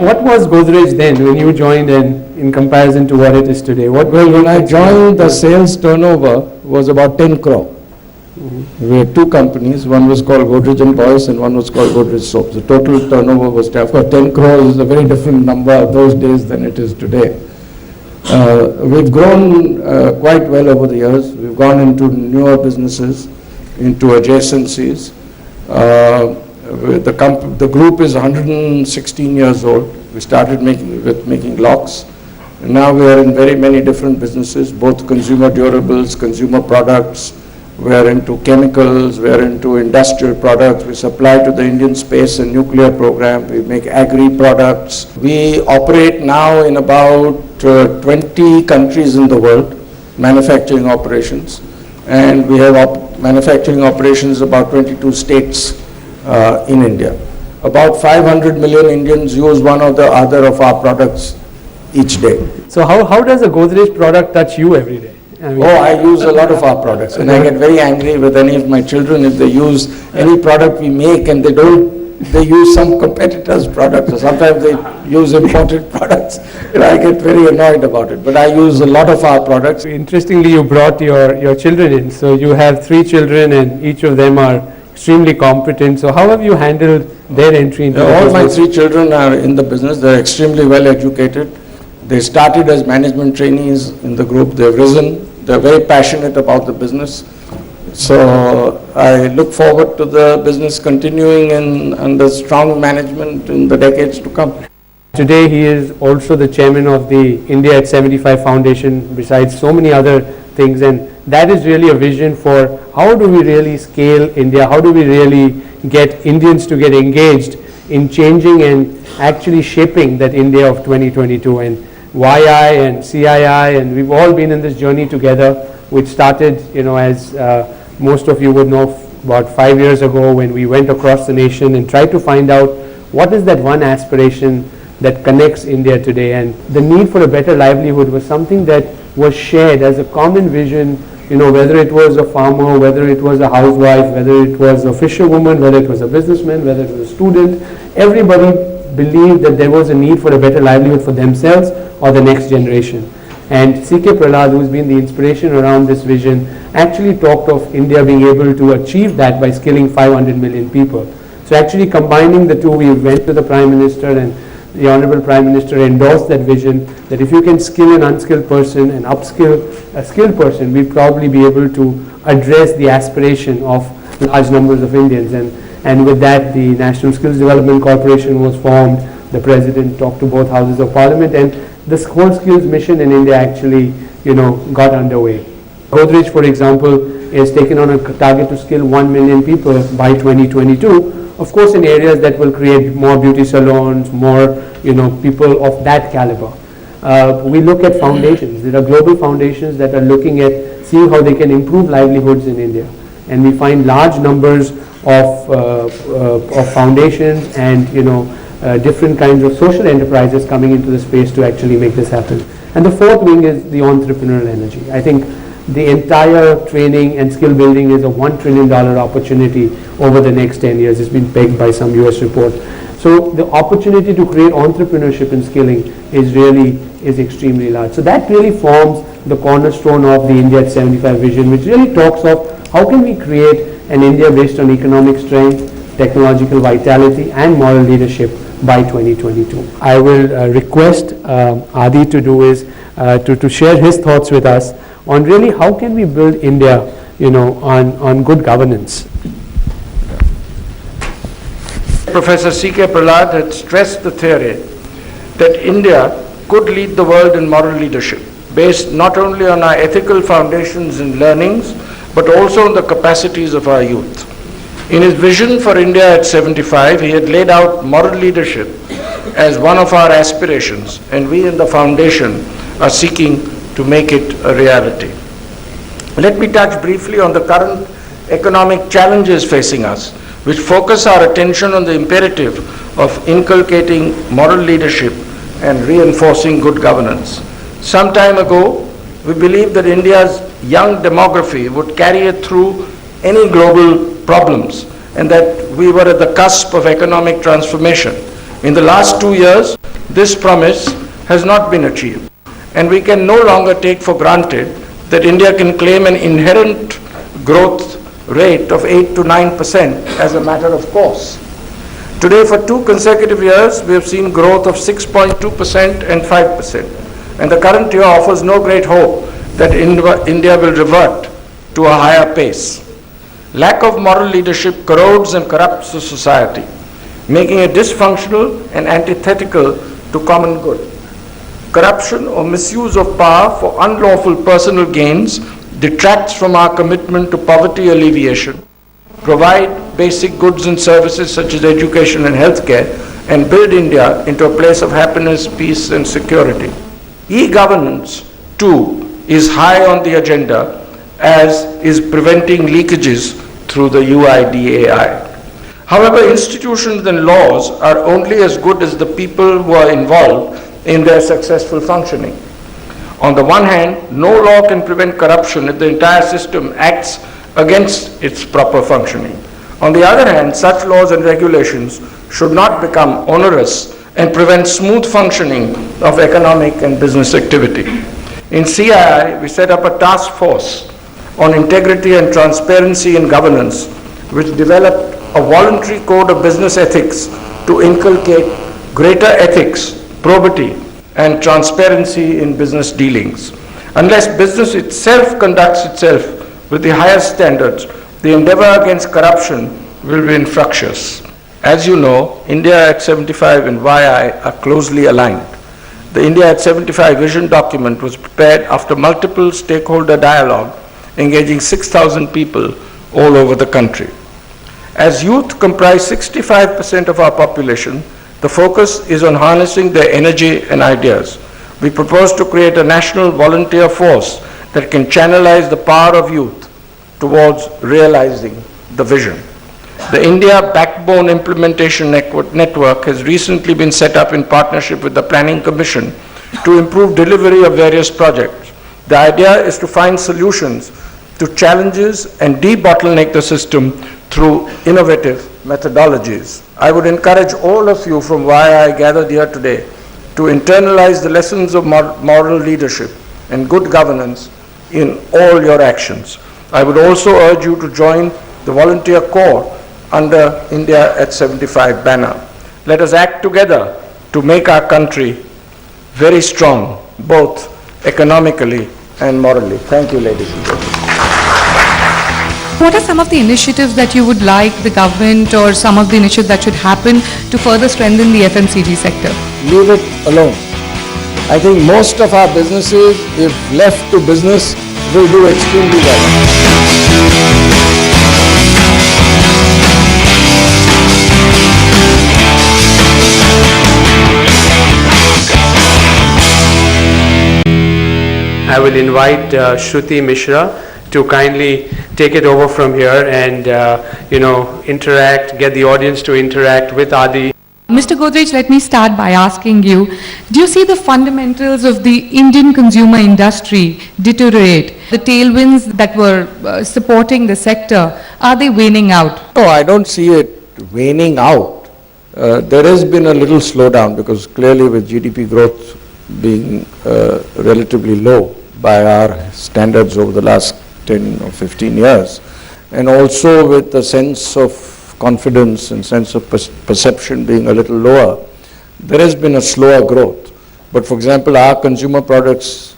what was Godrej then when you joined, and in comparison to what it is today? Well, when I joined, the sales turnover was about 10 crore. We had two companies. One was called Godrej and Boyce, and one was called Godrej Soaps. The total turnover was 10 crore is a very different number those days than it is today. We've grown quite well over the years. We've gone into newer businesses, into adjacencies. The group is 116 years old. We started making locks. And now we are in very many different businesses, both consumer durables, consumer products. We are into chemicals, we are into industrial products. We supply to the Indian Space and Nuclear Program. We make agri products. We operate now in about 20 countries in the world, manufacturing operations. And we have manufacturing operations in about 22 states in India. About 500 million Indians use one or the other of our products each day. So how does a Godrej product touch you every day? I use a lot of our products, and I get very angry with any of my children if they use any product we make and they use some competitor's products, or sometimes they use imported products. I get very annoyed about it, but I use a lot of our products. Interestingly, you brought your children in. So you have 3 children and each of them are extremely competent. So how have you handled their entry into the business? All my 3 children are in the business. They're extremely well educated. They started as management trainees in the group. They've risen. They're very passionate about the business. So I look forward to the business continuing under strong management in the decades to come. Today he is also the chairman of the India at 75 Foundation, besides so many other things, and that is really a vision for how do we really scale India, how do we really get Indians to get engaged in changing and actually shaping that India of 2022. And YI and CII, and we've all been in this journey together, which started, as most of you would know, about 5 years ago when we went across the nation and tried to find out what is that one aspiration that connects India today. And the need for a better livelihood was something that was shared as a common vision, whether it was a farmer, whether it was a housewife, whether it was a fisherwoman, whether it was a businessman, whether it was a student. Everybody believed that there was a need for a better livelihood for themselves or the next generation. And C.K. Prahlad, who's been the inspiration around this vision, actually talked of India being able to achieve that by skilling 500 million people. So actually combining the two, we went to the Prime Minister, and the Honorable Prime Minister endorsed that vision that if you can skill an unskilled person and upskill a skilled person, we'd probably be able to address the aspiration of large numbers of Indians. And with that, the National Skills Development Corporation was formed. The President talked to both houses of Parliament, and this whole skills mission in India actually, got underway. Godrej, for example, is taken on a target to skill 1 million people by 2022. Of course, in areas that will create more beauty salons, more, people of that caliber. We look at foundations. There are global foundations that are looking at seeing how they can improve livelihoods in India, and we find large numbers of foundations and different kinds of social enterprises coming into the space to actually make this happen. And the fourth wing is the entrepreneurial energy. I think the entire training and skill building is a $1 trillion opportunity over the next 10 years. It's been pegged by some US report. So the opportunity to create entrepreneurship and skilling is extremely large. So that really forms the cornerstone of the India at 75 vision, which really talks of how can we create an India based on economic strength, technological vitality, and moral leadership by 2022. I will request Adi to do is to share his thoughts with us on really how can we build India, on good governance. Professor C.K. Prahlad had stressed the theory that India could lead the world in moral leadership, based not only on our ethical foundations and learnings, but also on the capacities of our youth. In his vision for India at 75, he had laid out moral leadership as one of our aspirations, and we in the foundation are seeking to make it a reality. Let me touch briefly on the current economic challenges facing us, which focus our attention on the imperative of inculcating moral leadership and reinforcing good governance. Some time ago, we believed that India's young demography would carry it through any global problems, and that we were at the cusp of economic transformation. In the last 2 years, this promise has not been achieved, and we can no longer take for granted that India can claim an inherent growth rate of 8 to 9% as a matter of course. Today, for 2 consecutive years, we have seen growth of 6.2% and 5%, and the current year offers no great hope that India will revert to a higher pace. Lack of moral leadership corrodes and corrupts the society, making it dysfunctional and antithetical to common good. Corruption or misuse of power for unlawful personal gains detracts from our commitment to poverty alleviation, provide basic goods and services such as education and healthcare, and build India into a place of happiness, peace, and security. E-governance, too, is high on the agenda, as is preventing leakages through the UIDAI. However, institutions and laws are only as good as the people who are involved in their successful functioning. On the one hand, no law can prevent corruption if the entire system acts against its proper functioning. On the other hand, such laws and regulations should not become onerous and prevent smooth functioning of economic and business activity. In CII, we set up a task force on integrity and transparency in governance, which developed a voluntary code of business ethics to inculcate greater ethics, probity, and transparency in business dealings. Unless business itself conducts itself with the highest standards, the endeavor against corruption will be infructuous. As you know, India at 75 and YI are closely aligned. The India at 75 vision document was prepared after multiple stakeholder dialogue, engaging 6,000 people all over the country. As youth comprise 65% of our population, the focus is on harnessing their energy and ideas. We propose to create a national volunteer force that can channelize the power of youth towards realizing the vision. The India Backbone Implementation Network has recently been set up in partnership with the Planning Commission to improve delivery of various projects. The idea is to find solutions to challenges and de-bottleneck the system through innovative methodologies. I would encourage all of you from YI gathered here today to internalize the lessons of moral leadership and good governance in all your actions. I would also urge you to join the volunteer corps under India at 75 banner. Let us act together to make our country very strong, both economically and morally. Thank you, ladies and gentlemen. What are some of the initiatives that you would like the government or some of the initiatives that should happen to further strengthen the FMCG sector? Leave it alone. I think most of our businesses, if left to business, will do extremely well. I will invite Shruti Mishra to kindly take it over from here and interact, get the audience to interact with Adi. Mr. Godrej, let me start by asking you, do you see the fundamentals of the Indian consumer industry deteriorate? The tailwinds that were supporting the sector, are they waning out? No, I don't see it waning out. There has been a little slowdown because clearly with GDP growth being relatively low by our standards over the last 10 or 15 years, and also with the sense of confidence and sense of perception being a little lower, there has been a slower growth. But for example, our consumer products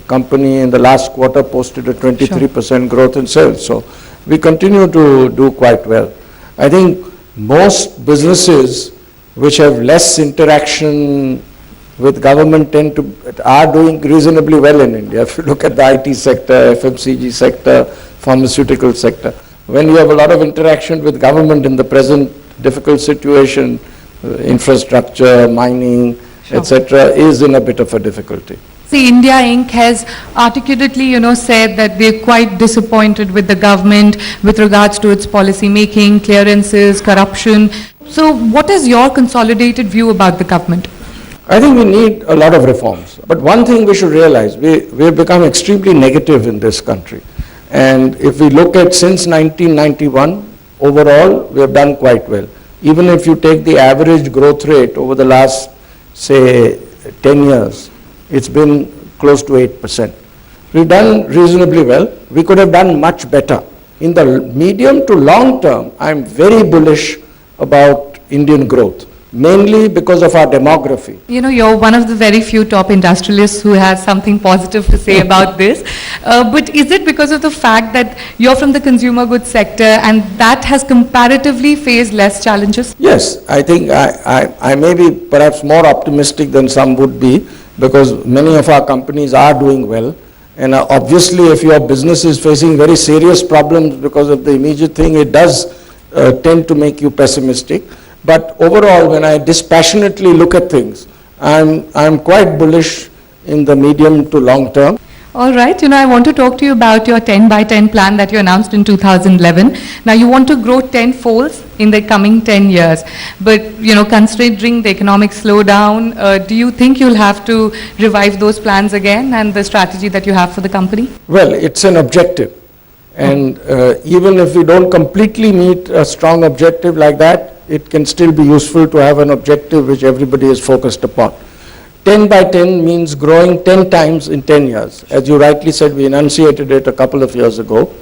company in the last quarter posted a 23% growth in sales. So we continue to do quite well. I think most businesses which have less interaction with government are doing reasonably well in India. If you look at the IT sector, FMCG sector, pharmaceutical sector, when you have a lot of interaction with government in the present difficult situation, infrastructure, mining, etc., is in a bit of a difficulty. See, India Inc. has articulately, said that they're quite disappointed with the government with regards to its policy making, clearances, corruption. So what is your consolidated view about the government? I think we need a lot of reforms. But one thing we should realize, we've become extremely negative in this country. And if we look at since 1991, overall, we have done quite well. even if you take the average growth rate over the last, say, 10 years, it's been close to 8%. We've done reasonably well. We could have done much better. In the medium to long term, I'm very bullish about Indian growth, mainly because of our demography. You know, you're one of the very few top industrialists who has something positive to say about this. But is it because of the fact that you're from the consumer goods sector and that has comparatively faced less challenges? Yes, I think I may be perhaps more optimistic than some would be, because many of our companies are doing well. And obviously, if your business is facing very serious problems because of the immediate thing, it does tend to make you pessimistic. But overall, when I dispassionately look at things, I'm quite bullish in the medium to long term. All right, you know, I want to talk to you about your 10 by 10 plan that you announced in 2011. Now, you want to grow 10 folds in the coming 10 years. But, you know, considering the economic slowdown, do you think you'll have to revive those plans again and the strategy that you have for the company? Well, it's an objective. And even if we don't completely meet a strong objective like that, it can still be useful to have an objective which everybody is focused upon. 10 by 10 means growing 10 times in 10 years. As you rightly said, we enunciated it a couple of years ago.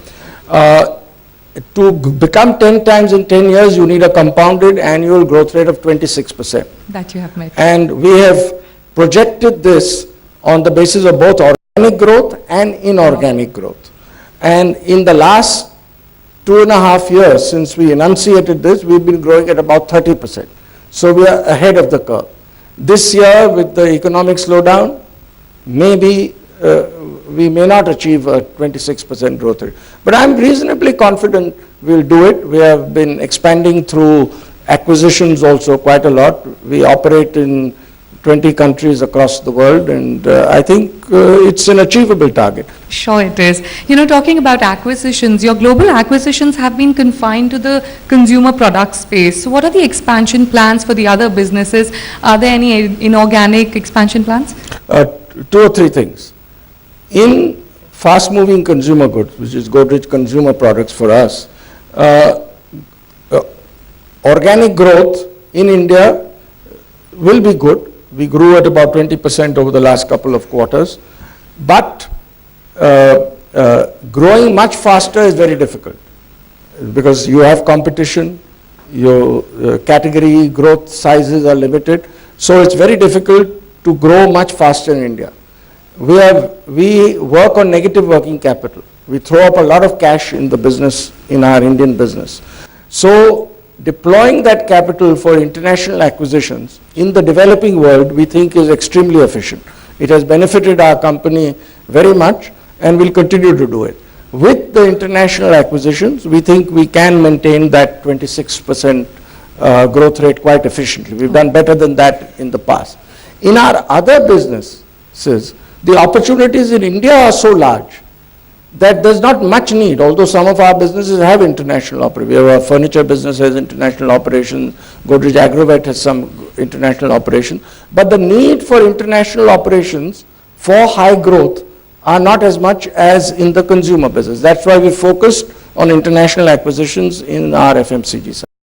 To become 10 times in 10 years, you need a compounded annual growth rate of 26%. That you have met. And we have projected this on the basis of both organic growth and inorganic growth. And in the last 2.5 years since we enunciated this, we've been growing at about 30%. So we are ahead of the curve. This year, with the economic slowdown, maybe we may not achieve a 26% growth rate. But I'm reasonably confident we'll do it. We have been expanding through acquisitions also quite a lot. We operate in 20 countries across the world, and I think it's an achievable target. Sure it is. You know, talking about acquisitions, your global acquisitions have been confined to the consumer product space. So what are the expansion plans for the other businesses? Are there any inorganic expansion plans? 2 or 3 things. In fast-moving consumer goods, which is Godrej consumer products for us, organic growth in India will be good. We grew at about 20% over the last couple of quarters, but growing much faster is very difficult because you have competition, your category growth sizes are limited, so it's very difficult to grow much faster in India. We work on negative working capital. We throw up a lot of cash in the business, in our Indian business. So deploying that capital for international acquisitions in the developing world, we think is extremely efficient. It has benefited our company very much and will continue to do it. With the international acquisitions, we think we can maintain that 26% growth rate quite efficiently. We've done better than that in the past. In our other businesses, the opportunities in India are so large that there's not much need, although some of our businesses have international operations. We have our furniture business has international operations, Godrej Agrovet has some international operations, but the need for international operations for high growth are not as much as in the consumer business. That's why we focused on international acquisitions in our FMCG side.